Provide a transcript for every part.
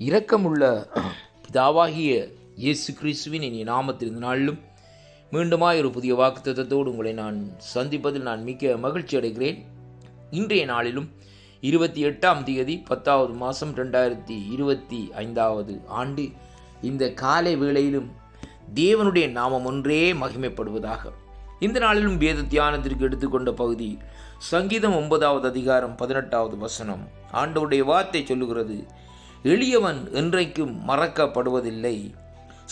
இரக்கமுள்ள பிதாவாகிய இயேசு கிறிஸ்துவின் இனிய நாமத்தில் இந்த நாளிலும் மீண்டுமாய் ஒரு புதிய வாக்குத்தத்தத்தோடு உங்களை நான் சந்திப்பதில் நான் மிக்க மகிழ்ச்சி அடைகிறேன். இன்றைய நாளிலும் 28ஆம் தேதி 10வது மாதம் 2025 ஆண்டு இந்த காலை வேளையிலும் தேவனுடைய நாமம் ஒன்றே மகிமைப்படுவதாக. இந்த நாளிலும் வேத தியானத்திற்கு எடுத்துக்கொண்ட பகுதி சங்கீதம் 9வது அதிகாரம் 18வது வசனம். ஆண்டவருடைய வார்த்தை சொல்லுகிறது, எளியவன் என்றைக்கும் மறக்கப்படுவதில்லை,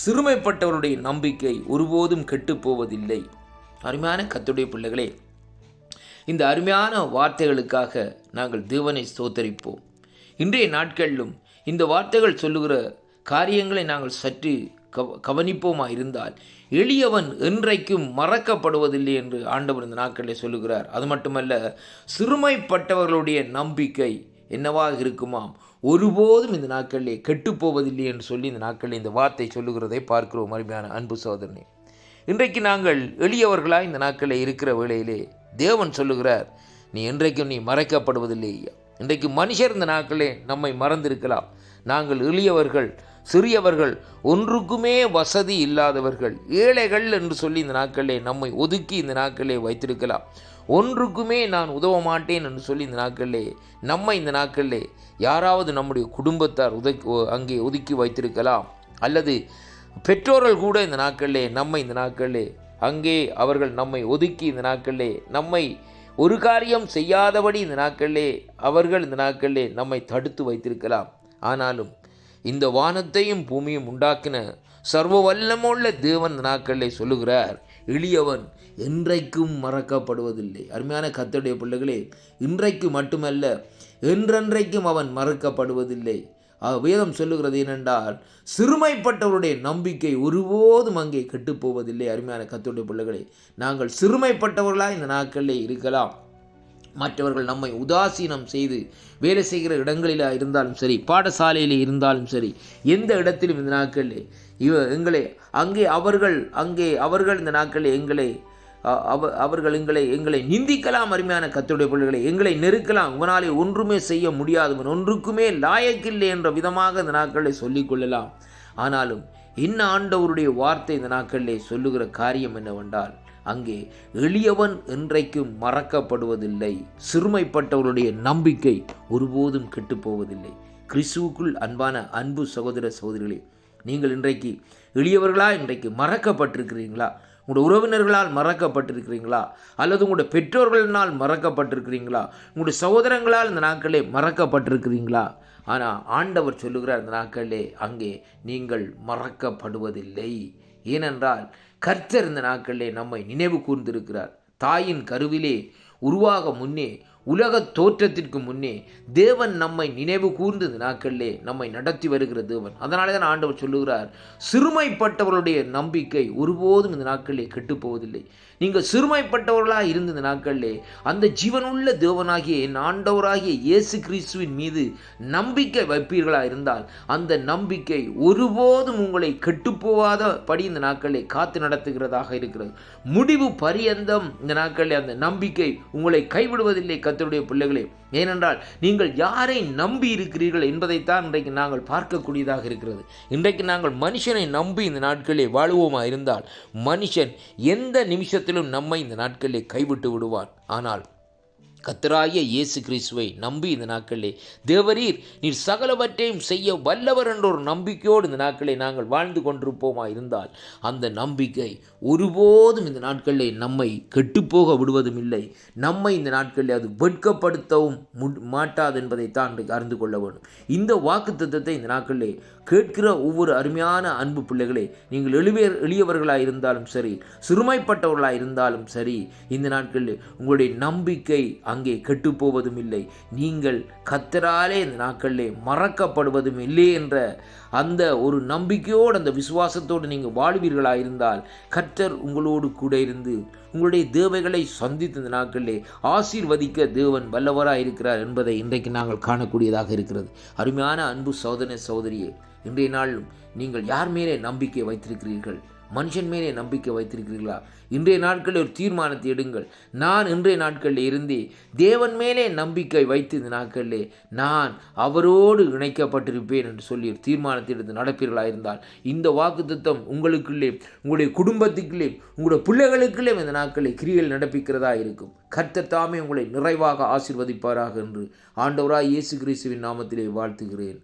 சிறுமைப்பட்டவருடைய நம்பிக்கை ஒருபோதும் கெட்டுப்போவதில்லை. அருமையான கர்த்தருடைய பிள்ளைகளே, இந்த அருமையான வார்த்தைகளுக்காக நாங்கள் தேவனை ஸ்தோத்தரிப்போம். இன்றைய நாட்களிலும் இந்த வார்த்தைகள் சொல்லுகிற காரியங்களை நாங்கள் சற்று கவனிப்போமா இருந்தால், எளியவன் என்றைக்கும் மறக்கப்படுவதில்லை என்று ஆண்டவர் இந்த நாட்களில் சொல்லுகிறார். அது மட்டுமல்ல, சிறுமைப்பட்டவர்களுடைய நம்பிக்கை என்னவாக இருக்குமாம், ஒருபோதும் இந்த நாட்களிலே கெட்டுப்போவதில்லை என்று சொல்லி இந்த நாட்களில் இந்த வார்த்தை சொல்லுகிறதை பார்க்கிறோம். அருமையான அன்பு சகோதரனே, இன்றைக்கு நாங்கள் எளியவர்களாக இந்த நாட்களில் இருக்கிற வேளையிலே தேவன் சொல்லுகிறார், நீ என்றைக்கும் நீ மறைக்கப்படுவதில்லை. இன்றைக்கு மனுஷர் இந்த நாட்களே நம்மை மறந்திருக்கலாம். நாங்கள் எளியவர்கள், சிறியவர்கள், ஒன்றுக்குமே வசதி இல்லாதவர்கள், ஏழைகள் என்று சொல்லி இந்த நாட்களிலே நம்மை ஒதுக்கி இந்த நாட்களிலே வைத்திருக்கலாம். ஒன்றுக்குமே நான் உதவ மாட்டேன் என்று சொல்லி இந்த நாட்களிலே நம்மை இந்த நாட்களிலே யாராவது நம்முடைய குடும்பத்தார் அங்கே ஒதுக்கி வைத்திருக்கலாம். அல்லது பெற்றோர்கள் கூட இந்த நாட்களிலே நம்மை இந்த நாட்களிலே அங்கே அவர்கள் நம்மை ஒதுக்கி இந்த நாட்களிலே நம்மை ஒரு காரியம் செய்யாதபடி இந்த நாட்களிலே அவர்கள் இந்த நாட்களிலே நம்மை தடுத்து வைத்திருக்கலாம். ஆனாலும் இந்த வானத்தையும் பூமியும் உண்டாக்கின சர்வ வல்லமுள்ள தேவன் இந்த நாட்களிலே சொல்லுகிறார், எளியவன் என்றைக்கும் மறக்கப்படுவதில்லை. அருமையான கர்த்தருடைய பிள்ளைகளே, இன்றைக்கு மட்டுமல்ல, என்றென்றைக்கும் அவன் மறக்கப்படுவதில்லை. வேதம் சொல்லுகிறது ஏனென்றால், சிறுமைப்பட்டவருடைய நம்பிக்கை ஒருபோதும் அங்கே கெட்டுப்போவதில்லை. அருமையான கர்த்தருடைய பிள்ளைகளே, நாங்கள் சிறுமைப்பட்டவர்களாக இந்த நாட்களிலே இருக்கலாம். மற்றவர்கள் நம்மை உதாசீனம் செய்து வேலை செய்கிற இடங்களில் இருந்தாலும் சரி, பாடசாலையில் இருந்தாலும் சரி, எந்த இடத்திலும் இந்த நாட்களில் எங்களை அவர்கள் இந்த நாட்களில் அவர்கள் எங்களை நிந்திக்கலாம். அருமையான கர்த்தருடைய பிள்ளைகளை, எங்களை நெருக்கலாம். இவனாலே ஒன்றுமே செய்ய முடியாதவன், ஒன்றுக்குமே லாயக்கில்லை என்ற விதமாக இந்த நாட்களை சொல்லிக்கொள்ளலாம். ஆனாலும் என்ன ஆண்டவருடைய வார்த்தை இந்த நாட்களிலே சொல்லுகிற காரியம் என்னவென்றால், அங்கே எளியவன் என்றைக்கும் மறக்கப்படுவதில்லை, சிறுமைப்பட்டவருடைய நம்பிக்கை ஒருபோதும் கெட்டுப்போவதில்லை. கிறிஸ்துவுக்குள் அன்பான அன்பு சகோதர சகோதரிகளே, நீங்கள் இன்றைக்கு எளியவர்களாக இன்றைக்கு மறக்கப்பட்டிருக்கிறீங்களா? உங்களுடைய உறவினர்களால் மறக்கப்பட்டிருக்கிறீங்களா? அல்லது உங்களுடைய பெற்றோர்களினால் மறக்கப்பட்டிருக்கிறீங்களா? உங்களுடைய சகோதரங்களால் இந்த நாட்களே மறக்கப்பட்டிருக்கிறீங்களா? ஆனால் ஆண்டவர் சொல்லுகிறார், இந்த நாட்களிலே அங்கே நீங்கள் மறக்கப்படுவதில்லை. ஏனென்றால் கர்த்தர் இந்த நாட்களிலே நம்மை நினைவு கூர்ந்திருக்கிறார். தாயின் கருவிலே உருவாக முன்னே, உலக தோற்றத்திற்கு முன்னே தேவன் நம்மை நினைவு கூர்ந்து இந்த நாட்களிலே நம்மை நடத்தி வருகிற தேவன். அதனாலே தான் ஆண்டவர் சொல்லுகிறார், சிறுமைப்பட்டவர்களுடைய நம்பிக்கை ஒருபோதும் இந்த நாட்களிலே கெட்டுப்போவதில்லை. நீங்கள் சிறுமைப்பட்டவர்களாக இருந்த இந்த நாட்களிலே அந்த ஜீவனுள்ள தேவனாகிய என் ஆண்டவராகிய இயேசு கிறிஸ்துவின் மீது நம்பிக்கை வைப்பீர்களாக இருந்தால், அந்த நம்பிக்கை ஒருபோதும் உங்களை கெட்டுப்போவாத படி இந்த நாட்களிலே காத்து நடத்துகிறதாக இருக்கிறது. முடிவு பரியந்தம் இந்த நாட்களிலே அந்த நம்பிக்கை உங்களை கைவிடுவதில்லை. கர்த்தருடைய பிள்ளைகளே, ஏனென்றால் நீங்கள் யாரை நம்பி இருக்கிறீர்கள் என்பதைத்தான் இன்றைக்கு நாங்கள் பார்க்கக்கூடியதாக இருக்கிறது. இன்றைக்கு நாங்கள் மனுஷனை நம்பி இந்த நாட்களிலே வாழுவோமா இருந்தால், மனுஷன் எந்த நிமிஷத்திலும் நம்மை இந்த நாட்களிலே கைவிட்டு விடுவான். ஆனால் கர்த்தராகிய இயேசு கிறிஸ்துவை நம்பி இந்த நாட்களிலே, தேவரீர் நீர் சகலவற்றையும் செய்ய வல்லவர் என்ற ஒரு நம்பிக்கையோடு இந்த நாட்களை நாங்கள் வாழ்ந்து கொண்டிருப்போமா இருந்தால், அந்த நம்பிக்கை ஒருபோதும் இந்த நாட்களிலே நம்மை கெட்டுப்போக விடுவதும் இல்லை. நம்மை இந்த நாட்களில் அது வெட்கப்படுத்தவும் மாட்டாது என்பதைத்தான் இன்றைக்கு அறிந்து கொள்ள வேண்டும். இந்த வாக்குத்தத்தத்தை இந்த நாட்களிலே கேட்கிற ஒவ்வொரு அருமையான அன்பு பிள்ளைகளே, நீங்கள் எளியவர்களாக இருந்தாலும் சரி, சிறுமைப்பட்டவர்களாக இருந்தாலும் சரி, இந்த நாட்களில் உங்களுடைய நம்பிக்கை அங்கே கெட்டுப்போவதும் இல்லை. நீங்கள் கர்த்தராலே இந்த நாட்களிலே மறக்கப்படுவதும் இல்லை என்ற அந்த ஒரு நம்பிக்கையோடு, அந்த விசுவாசத்தோடு நீங்கள் வாழ்வீர்களாக இருந்தால், கர்த்தர் உங்களோடு கூட இருந்து உங்களுடைய தேவைகளை சந்தித்த இந்த நாட்களிலே ஆசீர்வதிக்க தேவன் வல்லவராக இருக்கிறார் என்பதை இன்றைக்கு நாங்கள் காணக்கூடியதாக இருக்கிறது. அருமையான அன்பு சகோதர சகோதரியே, இன்றைய நாளும் நீங்கள் யார் மேலே நம்பிக்கை வைத்திருக்கிறீர்கள்? மனுஷன் மேலே நம்பிக்கை வைத்திருக்கிறீர்களா? இன்றைய நாட்களில் ஒரு தீர்மானத்தை எடுங்கள். நான் இன்றைய நாட்களில் இருந்தே தேவன் மேலே நம்பிக்கை வைத்து இந்த நாட்களிலே நான் அவரோடு இணைக்கப்பட்டிருப்பேன் என்று சொல்லி ஒரு தீர்மானத்தை எடுத்து நடப்பீர்களாக இருந்தால் இந்த வாக்குத்தத்தம் உங்களுக்குள்ளே, உங்களுடைய குடும்பத்துக்குள்ளே, உங்களுடைய பிள்ளைகளுக்குள்ளே இந்த நாட்களில் கிரியைகள் நடப்பிக்கிறதா இருக்கும். கர்த்தர் தாமே உங்களை நிறைவாக ஆசீர்வதிப்பாராக என்று ஆண்டவராய் இயேசு கிறிஸ்துவின் நாமத்திலே வாழ்த்துகிறேன்.